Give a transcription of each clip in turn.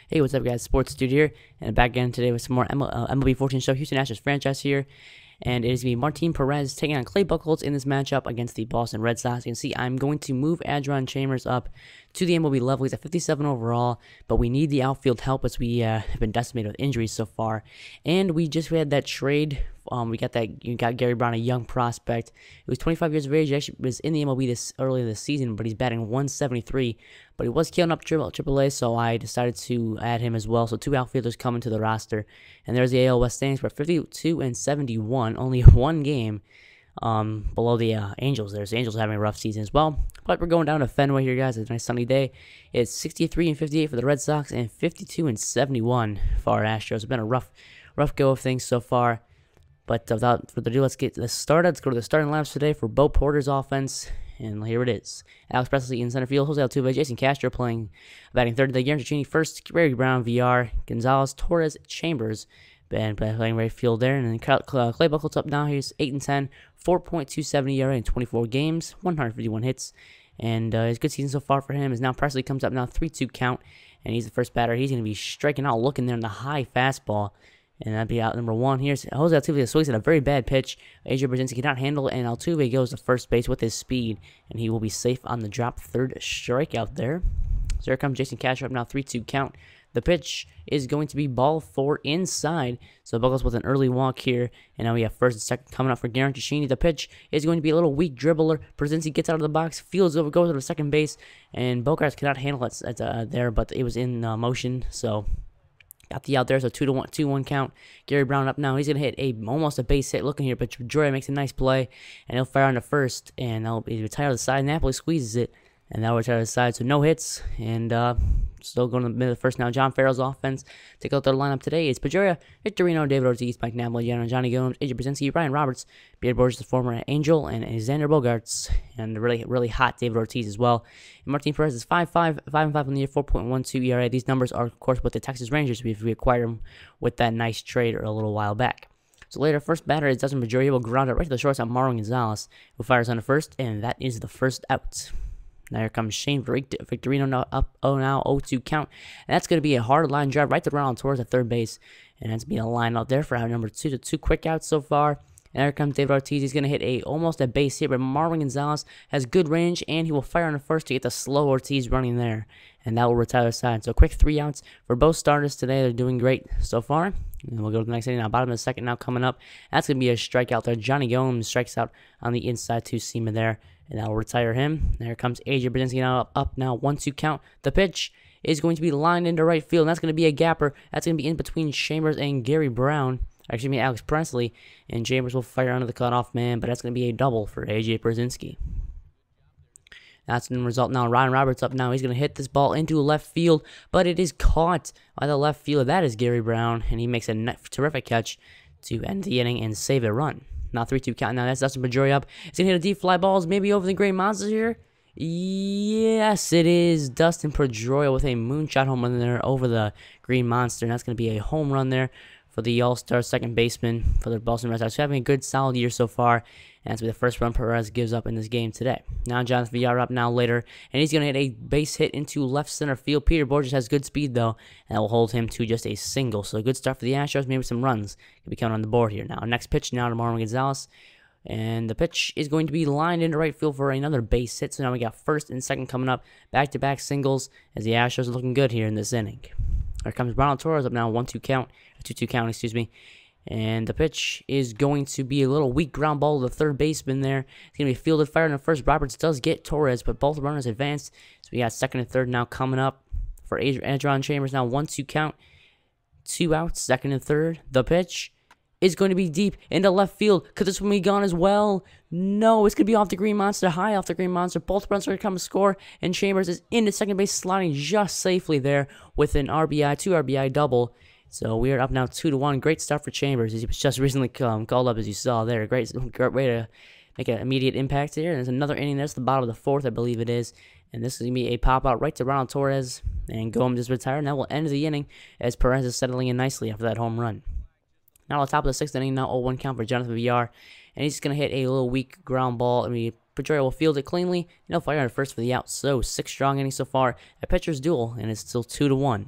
Hey, what's up, guys? Sports Dude here, and back again today with some more MLB 14 show. Houston Astros franchise here, and it is going to be Martin Perez taking on Clay Buchholz in this matchup against the Boston Red Sox. You can see I'm going to move Adron Chambers up to the MLB level. He's at 57 overall, but we need the outfield help as we have been decimated with injuries so far. And we had that trade. You got Gary Brown, a young prospect. He was 25 years of age. He actually was in the MLB earlier this season, but he's batting 173. But he was killing up AAA, so I decided to add him as well. So two outfielders coming to the roster. And there's the AL West standings for 52 and 71. Only one game below the Angels. The Angels are having a rough season as well. But we're going down to Fenway here, guys. It's a nice sunny day. It's 63 and 58 for the Red Sox and 52 and 71 for our Astros. It's been a rough go of things so far. But without further ado, let's get this started. Let's go to the starting lineups today for Bo Porter's offense. And here it is. Alex Presley in center field. Jose Altuve, Jason Castro batting third. Garen Cicchini first. Gary Brown, VR. Gonzalez, Torres, Chambers. And playing right field there. And then Clay Buchholz up now. He's 8-10. 4.27 ERA in 24 games. 151 hits. And his good season so far for him is now Presley comes up now 3-2 count. And he's the first batter. He's going to be striking out, looking there in the high fastball. And that'd be out number one. Here's Jose Altuve swings at a very bad pitch. AJ Brzezinski cannot handle it, and Altuve goes to first base with his speed, and he will be safe on the drop. Third strikeout there. So here comes Jason Castro up now, 3-2 count. The pitch is going to be ball 4 inside. So Buchholz with an early walk here, and now we have first and second coming up for Garen Cicchini. The pitch is going to be a little weak dribbler. Brzezinski gets out of the box, fields over, goes to the second base, and Bogarts cannot handle it there, but it was in motion, so. Got the out there, so 2-1 count. Gary Brown up now. He's going to hit almost a base hit looking here, but Pedroia makes a nice play, and he'll fire on the first, and he'll retire to the side. Napoli squeezes it, and that'll retire to the side, so no hits, and still going to the middle of the first now. John Farrell's offense. Take a look at their lineup today. It's Pedroia, Victorino, David Ortiz, Mike Napoli, Johnny Gomes, AJ Brzezinski, Ryan Roberts, Beard Borges, the former Angel, and Xander Bogaerts, and really hot David Ortiz as well. And Martin Perez is 5-5 on the year, 4.12 ERA. These numbers are, of course, with the Texas Rangers. We acquired him with that nice trade a little while back. So later, first batter is Dustin Pedroia. He will ground it right to the shortstop, Marwin Gonzalez, who fires on the first, and that is the first out. Now here comes Shane Victorino now 0-2 count. And that's going to be a hard line drive right to Ronald Torres at third base. And that's being a line out there for out number 2 to 2 quick outs so far. And there comes David Ortiz. He's going to hit almost a base hit, but Marwin Gonzalez has good range, and he will fire on the first to get the slow Ortiz running there. And that will retire the side. So quick 3 outs for both starters today. They're doing great so far. And we'll go to the next inning now. Bottom of the second now coming up. That's going to be a strikeout there. Johnny Gomes strikes out on the inside two-seamer there. And that will retire him. There comes AJ Brzezinski now up now 1-2 count. The pitch is going to be lined into right field. And that's going to be a gapper. That's going to be in between Chambers and Gary Brown. Actually, Alex Presley. And Chambers will fire under the cutoff man. But that's going to be a double for AJ Brzezinski. That's the result now. Ryan Roberts up now. He's going to hit this ball into left field. But it is caught by the left fielder. That is Gary Brown. And he makes a terrific catch to end the inning and save a run. Now 3-2 count. Now that's Dustin Pedroia up. He's going to hit a deep fly balls maybe over the Green Monsters here. Yes, it is Dustin Pedroia with a moonshot home run there over the Green Monster. And that's going to be a home run there for the All-Star second baseman for the Boston Red Sox. Having a good, solid year so far. And that's the first run Perez gives up in this game today. Now Jonathan VR up now later. And he's going to hit a base hit into left center field. Peter Borges has good speed, though. And that will hold him to just a single. So a good start for the Astros. Maybe some runs can be coming on the board here now. Next pitch now to Marwin Gonzalez. And the pitch is going to be lined into right field for another base hit. So now we got first and second coming up. Back-to-back singles as the Astros are looking good here in this inning. Here comes Ronald Torres up now 1-2 count. 2-2 count, excuse me. And the pitch is going to be a little weak ground ball to the third baseman there. It's going to be fielded, fired in the first. Roberts does get Torres, but both runners advanced. So we got second and third now coming up for Adron Chambers. Now 1-2 count. 2 outs, second and third. The pitch is going to be deep into left field. Could this one be gone as well? No, it's going to be off the Green Monster, high off the Green Monster. Both runs are going to come to score, and Chambers is into second base, sliding just safely there with an RBI, 2 RBI double. So we are up now 2-1. Great start for Chambers. He was just recently called up, as you saw there. Great way to make an immediate impact here. And there's another inning. That's the bottom of the fourth, I believe it is. And this is going to be a pop-out right to Ronald Torres. And Gomes is retired. And that will end the inning as Perez is settling in nicely after that home run. Now on the top of the sixth inning, now 0-1 count for Jonathan VR. And he's just going to hit a little weak ground ball. Pedroia will field it cleanly. And he'll fire on first for the out. So 6 strong innings so far. A pitcher's duel. And it's still 2-1.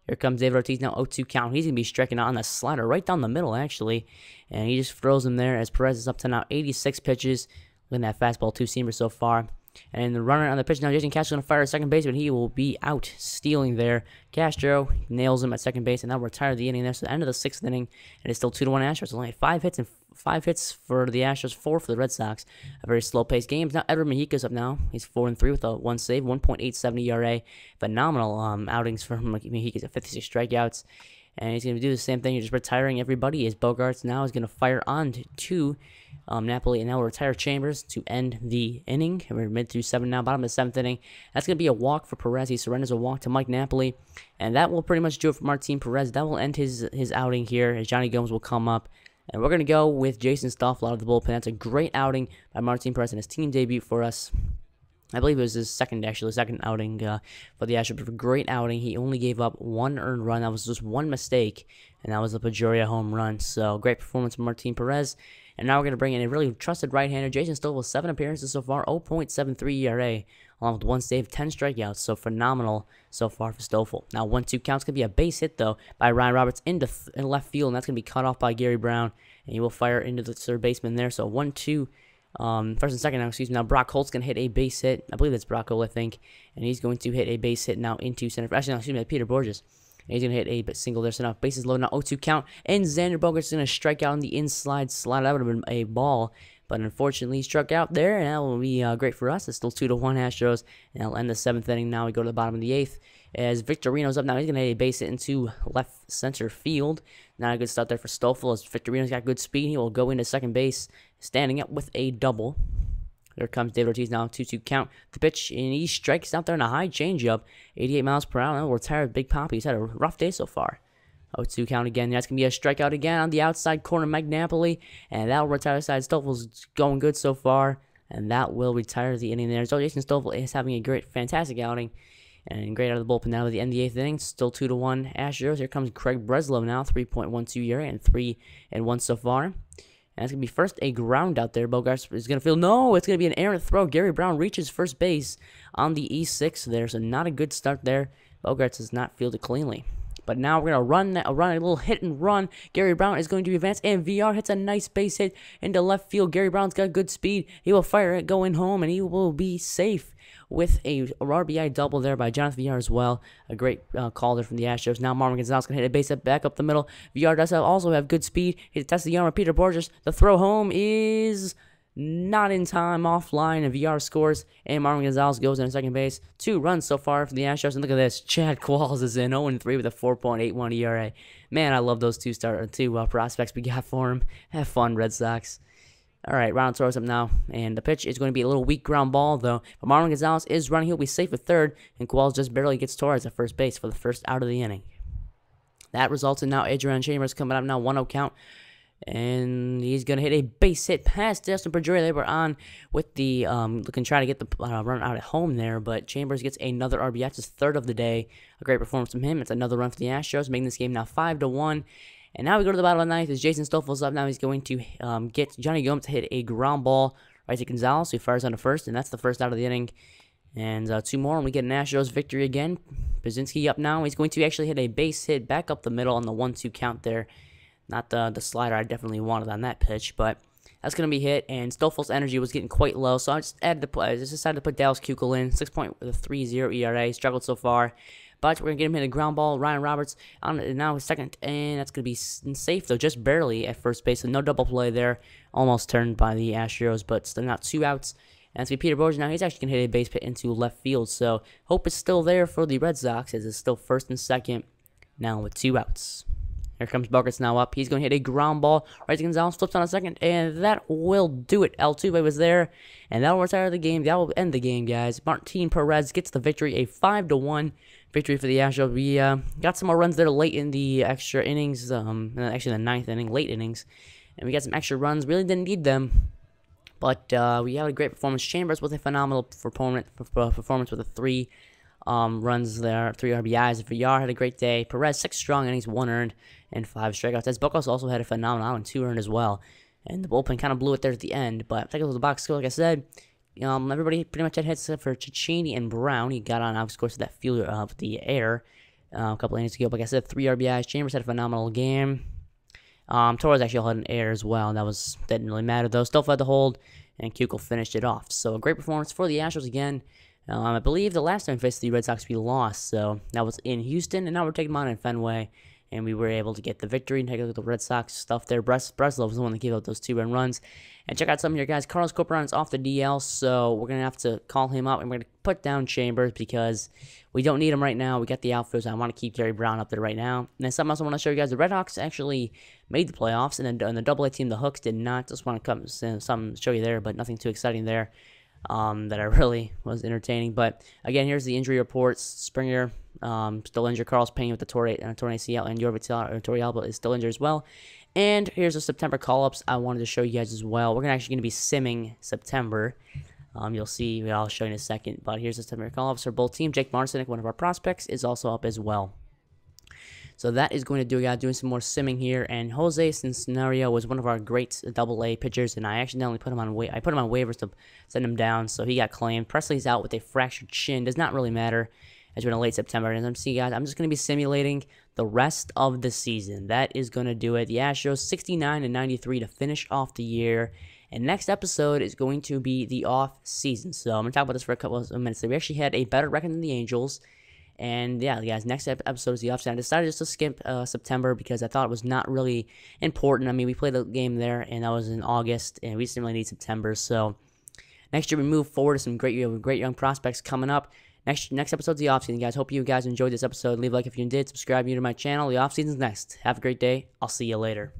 Here comes David Ortiz now, 0-2 count. He's going to be striking out on the slider right down the middle, actually. And he just throws him there as Perez is up to now 86 pitches. Look at that fastball, two-seamer so far. And the runner on the pitch now, Jason Castro going to fire at second base, but he will be out stealing there. Castro nails him at second base, and now retire the inning there. So the end of the 6th inning, and it's still 2-1 Astros. Only 5 hits and 5 hits for the Astros, 4 for the Red Sox. A very slow-paced game. Now Edward Mejica's up now. He's 4-3 with a 1 save, 1.87 ERA. Phenomenal outings from Mejica's at 56 strikeouts. And he's going to do the same thing. He's just retiring everybody. As Bogarts now is going to fire on to Napoli, and now we'll retire Chambers to end the inning. We're mid through 7 now, bottom of the 7th inning. That's going to be a walk for Perez. He surrenders a walk to Mike Napoli, and that will pretty much do it for Martin Perez. That will end his outing here, as Johnny Gomes will come up. And we're going to go with Jason Stoffel out of the bullpen. That's a great outing by Martin Perez in his team debut for us. I believe it was his second outing for the Astros. A great outing. He only gave up 1 earned run. That was just 1 mistake, and that was the Pedroia home run. So, great performance from Martin Perez. And now we're going to bring in a really trusted right-hander, Jason Stoffel, 7 appearances so far, 0.73 ERA, along with 1 save, 10 strikeouts. So, phenomenal so far for Stoffel. Now, 1-2 count's going to be a base hit, though, by Ryan Roberts into left field, and that's going to be cut off by Gary Brown, and he will fire into the third baseman there. So, 1-2. First and second now, excuse me. Now Brock Holt's going to hit a base hit. I believe that's Brock Holt, I think. And he's going to hit a base hit now into center. Actually, no, excuse me, Peter Borges. And he's going to hit a single there. So now bases loaded now, 0-2 count. And Xander Bogaerts is going to strike out on the inside slide. That would have been a ball. But unfortunately, he struck out there. And that will be great for us. It's still 2-1 Astros. And that'll end the 7th inning. Now we go to the bottom of the 8th. As Victorino's up now, he's going to hit a base hit into left center field. Not a good start there for Stoffel, as Victorino's got good speed. He will go into second base, standing up with a double. There comes David Ortiz now, 2-2 count. The pitch, and he strikes out there in a high changeup, 88 miles per hour. We're tired of Big Poppy. He's had a rough day so far. 0-2 count again. That's going to be a strikeout again on the outside corner, Mike Napoli. And that will retire the side. Stoffel's going good so far, and that will retire the inning there. So Jason Stoffel is having a great, fantastic outing. And great out of the bullpen now at the end of the 8th inning. Still 2-1 Astros. Here comes Craig Breslow now, 3.12 ERA and 3-1 so far. And that's going to be first a ground out there. Bogarts is going to field. No, it's going to be an errant throw. Gary Brown reaches first base on the E6 there. So not a good start there. Bogarts does not field it cleanly. But now we're going to run a little hit and run. Gary Brown is going to advance, and VR hits a nice base hit into left field. Gary Brown's got good speed. He will fire it going home, and he will be safe with a RBI double there by Jonathan VR as well. A great call there from the Astros. Now Marvin Gonzalez going to hit a base hit back up the middle. VR does also have good speed. He tests the arm of Peter Borges. The throw home is not in time, offline, and VR scores, and Marvin Gonzalez goes in second base. 2 runs so far for the Astros, and look at this. Chad Qualls is in 0-3 with a 4.81 ERA. Man, I love those two prospects we got for him. Have fun, Red Sox. All right, Ronald Torres up now, and the pitch is going to be a little weak ground ball, though. But Marvin Gonzalez is running. He'll be safe at third, and Qualls just barely gets Torres at first base for the first out of the inning. That results in now Adrian Chambers coming up now, 1-0 count. And he's going to hit a base hit past Dustin Pedroia. They were on with the, looking try to get the run out at home there, but Chambers gets another RBI. That's his 3rd of the day. A great performance from him. It's another run for the Astros, making this game now 5-1. And now we go to the bottom of the 9th as Jason Stoffel's up. Now he's going to get Johnny Gomes to hit a ground ball right to Gonzalez, who fires on the first, and that's the first out of the inning. And 2 more, and we get an Astros victory again. Pazinski up now. He's going to actually hit a base hit back up the middle on the 1-2 count there. Not the slider I definitely wanted on that pitch, but that's going to be hit. And Stoffel's energy was getting quite low, so I just decided to put Dallas Keuchel in. 6.30 ERA, struggled so far. But we're going to get him hit a ground ball. Ryan Roberts on now his second, and that's going to be safe, though, just barely at first base. So no double play there. Almost turned by the Astros, but still not 2 outs. And that's going to be Peter Borges. Now he's actually going to hit a base hit into left field. So hope is still there for the Red Sox, as it's still first and second now with 2 outs. Here comes Bogarts now up. He's going to hit a ground ball. Right to Gonzalez, flips on a second, and that will do it. Altuve was there, and that will retire the game. That will end the game, guys. Martin Perez gets the victory, a 5-1 victory for the Astros. We got some more runs there late in the extra innings, actually the 9th inning, late innings, and we got some extra runs. Really didn't need them, but we had a great performance. Chambers with a phenomenal performance with a 3 runs there, 3 RBIs. VR had a great day. Perez, 6 strong innings, 1 earned, and 5 strikeouts. As Buckles also had a phenomenal outing, 2 earned as well. And the bullpen kind of blew it there at the end. But take a look at the box score, like I said, everybody pretty much had hits for Cicchini and Brown. He got on, of course, that fielder of the air. a couple innings ago. But like I said, 3 RBIs. Chambers had a phenomenal game. Torres actually had an error as well. Didn't really matter though. Still fed the hold, and Keuchel finished it off. So a great performance for the Astros again. I believe the last time we faced the Red Sox, we lost. So that was in Houston, and now we're taking them on in Fenway. And we were able to get the victory and take a look at the Red Sox stuff there. Breslow was the one that gave out those 2-run runs. And check out some of your guys. Carlos Corporan's off the DL, so we're going to have to call him up. And we're going to put down Chambers because we don't need him right now. We got the outfielders. I want to keep Gary Brown up there right now. And then something else I want to show you guys. The Red Hawks actually made the playoffs. And then on the AA team, the Hooks did not. Just want to show you there, but nothing too exciting there. That I really was entertaining. But again, here's the injury reports. Springer still injured. Carlos Payne with the torn ACL, and Torrealba is still injured as well. And here's the September call-ups I wanted to show you guys as well. We're actually going to be simming September. You'll see. I'll show you in a second. But here's the September call-ups for both teams. Jake Marcinek, one of our prospects, is also up as well. So that is going to do it, guys. Doing some more simming here. And Jose Cincinnati was one of our great AA pitchers, and I accidentally put him on waivers to send him down, so he got claimed. Presley's out with a fractured shin. Does not really matter as we're in late September. And see, guys, I'm just going to be simulating the rest of the season. That is going to do it. The Astros 69-93 to finish off the year. And next episode is going to be the off season. So I'm going to talk about this for a couple of minutes. We actually had a better record than the Angels. And yeah, guys, next episode is the offseason. I decided just to skip September because I thought it was not really important. I mean, we played a game there, and that was in August, and we just didn't really need September. So next year we move forward to some great young prospects coming up. Next episode's the offseason, guys. Hope you guys enjoyed this episode. Leave a like if you did. Subscribe to my channel. The offseason's next. Have a great day. I'll see you later.